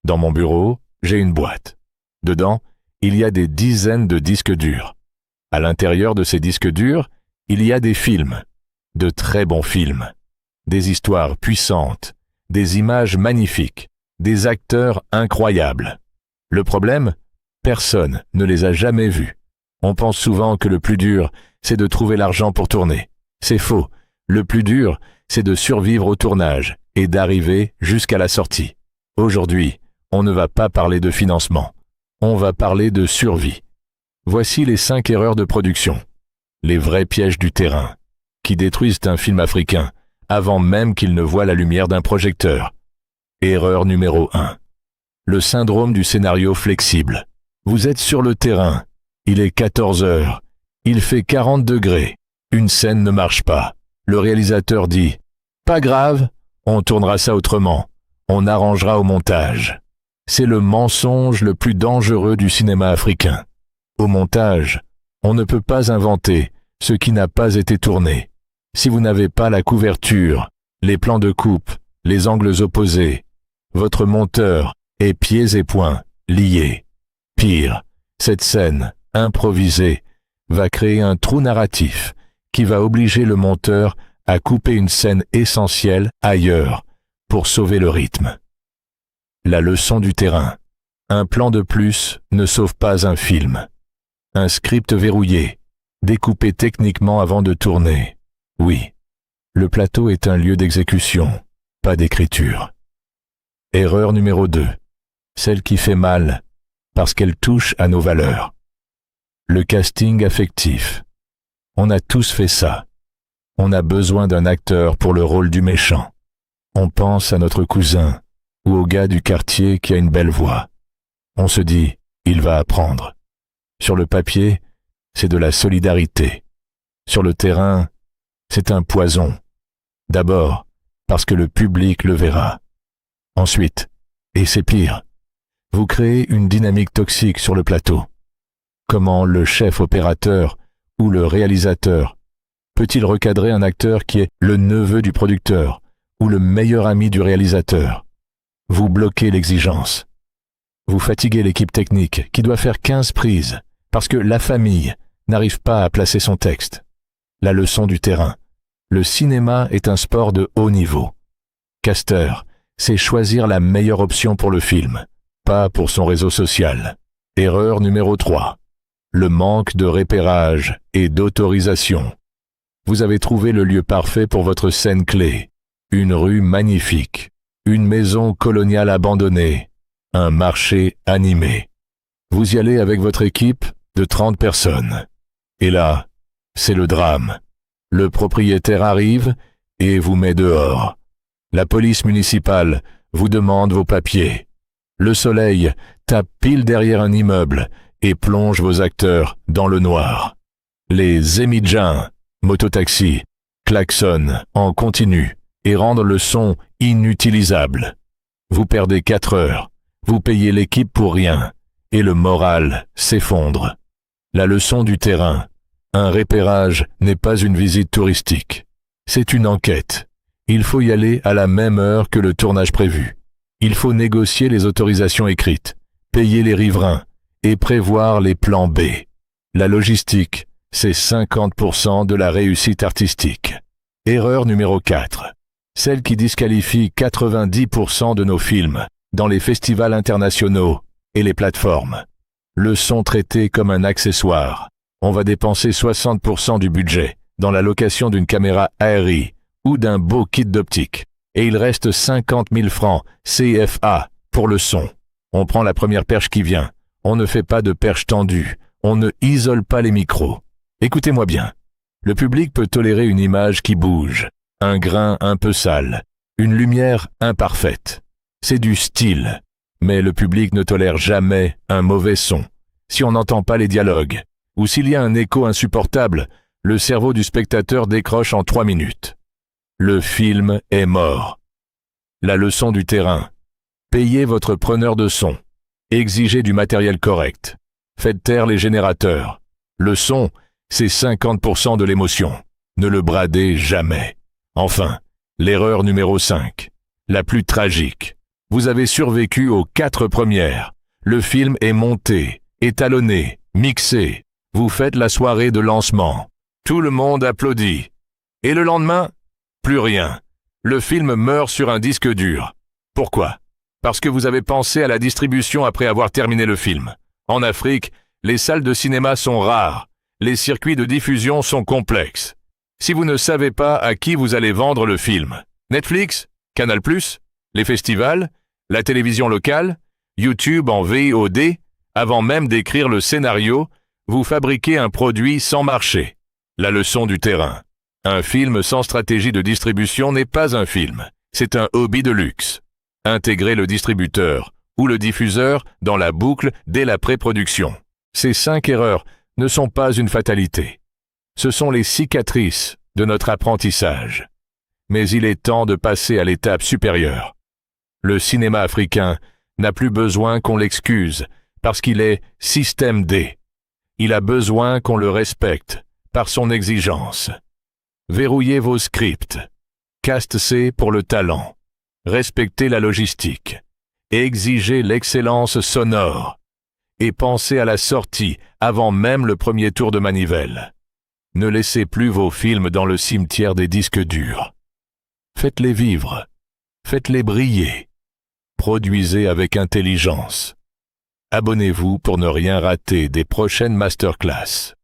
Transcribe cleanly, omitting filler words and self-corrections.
Dans mon bureau, j'ai une boîte. Dedans, il y a des dizaines de disques durs. À l'intérieur de ces disques durs, il y a des films, de très bons films, des histoires puissantes, des images magnifiques, des acteurs incroyables. Le problème, personne ne les a jamais vus. On pense souvent que le plus dur, c'est de trouver l'argent pour tourner. C'est faux. Le plus dur, c'est de survivre au tournage et d'arriver jusqu'à la sortie. Aujourd'hui, on ne va pas parler de financement. On va parler de survie. Voici les 5 erreurs de production. Les vrais pièges du terrain, qui détruisent un film africain avant même qu'il ne voie la lumière d'un projecteur. Erreur numéro 1. Le syndrome du scénario flexible. Vous êtes sur le terrain. Il est 14 heures. Il fait 40 degrés. Une scène ne marche pas. Le réalisateur dit « Pas grave, on tournera ça autrement. On arrangera au montage. » C'est le mensonge le plus dangereux du cinéma africain. Au montage, on ne peut pas inventer ce qui n'a pas été tourné. Si vous n'avez pas la couverture, les plans de coupe, les angles opposés, votre monteur est pieds et poings liés. Pire, cette scène, improvisée, va créer un trou narratif qui va obliger le monteur à couper une scène essentielle ailleurs pour sauver le rythme. La leçon du terrain. Un plan de plus ne sauve pas un film. Un script verrouillé, découpé techniquement avant de tourner. Oui, le plateau est un lieu d'exécution, pas d'écriture. Erreur numéro 2. Celle qui fait mal, parce qu'elle touche à nos valeurs. Le casting affectif. On a tous fait ça. On a besoin d'un acteur pour le rôle du méchant. On pense à notre cousin ou au gars du quartier qui a une belle voix. On se dit, il va apprendre. Sur le papier, c'est de la solidarité. Sur le terrain, c'est un poison. D'abord, parce que le public le verra. Ensuite, et c'est pire, vous créez une dynamique toxique sur le plateau. Comment le chef opérateur ou le réalisateur peut-il recadrer un acteur qui est le neveu du producteur ou le meilleur ami du réalisateur? Vous bloquez l'exigence. Vous fatiguez l'équipe technique qui doit faire 15 prises parce que la famille n'arrive pas à placer son texte. La leçon du terrain. Le cinéma est un sport de haut niveau. Caster, c'est choisir la meilleure option pour le film, pas pour son réseau social. Erreur numéro 3. Le manque de repérage et d'autorisation. Vous avez trouvé le lieu parfait pour votre scène clé. Une rue magnifique, une maison coloniale abandonnée, un marché animé. Vous y allez avec votre équipe de 30 personnes. Et là, c'est le drame. Le propriétaire arrive et vous met dehors. La police municipale vous demande vos papiers. Le soleil tape pile derrière un immeuble et plonge vos acteurs dans le noir. Les émidjins, mototaxis, klaxonnent en continu et rendent le son inutilisable. Vous perdez 4 heures, vous payez l'équipe pour rien et le moral s'effondre. La leçon du terrain. Un repérage n'est pas une visite touristique. C'est une enquête. Il faut y aller à la même heure que le tournage prévu. Il faut négocier les autorisations écrites, payer les riverains et prévoir les plans B. La logistique, c'est 50% de la réussite artistique. Erreur numéro 4. Celle qui disqualifie 90% de nos films dans les festivals internationaux et les plateformes. Le son traité comme un accessoire. On va dépenser 60% du budget dans la location d'une caméra ARI ou d'un beau kit d'optique. Et il reste 50 000 francs CFA pour le son. On prend la première perche qui vient. On ne fait pas de perche tendue. On ne isole pas les micros. Écoutez-moi bien. Le public peut tolérer une image qui bouge, un grain un peu sale, une lumière imparfaite. C'est du style. Mais le public ne tolère jamais un mauvais son. Si on n'entend pas les dialogues, ou s'il y a un écho insupportable, le cerveau du spectateur décroche en 3 minutes. Le film est mort. La leçon du terrain. Payez votre preneur de son. Exigez du matériel correct. Faites taire les générateurs. Le son, c'est 50% de l'émotion. Ne le bradez jamais. Enfin, l'erreur numéro 5. La plus tragique. Vous avez survécu aux 4 premières. Le film est monté, étalonné, mixé. Vous faites la soirée de lancement. Tout le monde applaudit. Et le lendemain, plus rien. Le film meurt sur un disque dur. Pourquoi? Parce que vous avez pensé à la distribution après avoir terminé le film. En Afrique, les salles de cinéma sont rares. Les circuits de diffusion sont complexes. Si vous ne savez pas à qui vous allez vendre le film, Netflix, Canal+, les festivals, la télévision locale, YouTube en VOD, avant même d'écrire le scénario, vous fabriquez un produit sans marché. La leçon du terrain. Un film sans stratégie de distribution n'est pas un film, c'est un hobby de luxe. Intégrez le distributeur ou le diffuseur dans la boucle dès la pré-production. Ces 5 erreurs ne sont pas une fatalité. Ce sont les cicatrices de notre apprentissage. Mais il est temps de passer à l'étape supérieure. Le cinéma africain n'a plus besoin qu'on l'excuse parce qu'il est système D. Il a besoin qu'on le respecte par son exigence. Verrouillez vos scripts. Cast C pour le talent. Respectez la logistique. Exigez l'excellence sonore. Et pensez à la sortie avant même le premier tour de manivelle. Ne laissez plus vos films dans le cimetière des disques durs. Faites-les vivre. Faites-les briller. Produisez avec intelligence. Abonnez-vous pour ne rien rater des prochaines masterclass.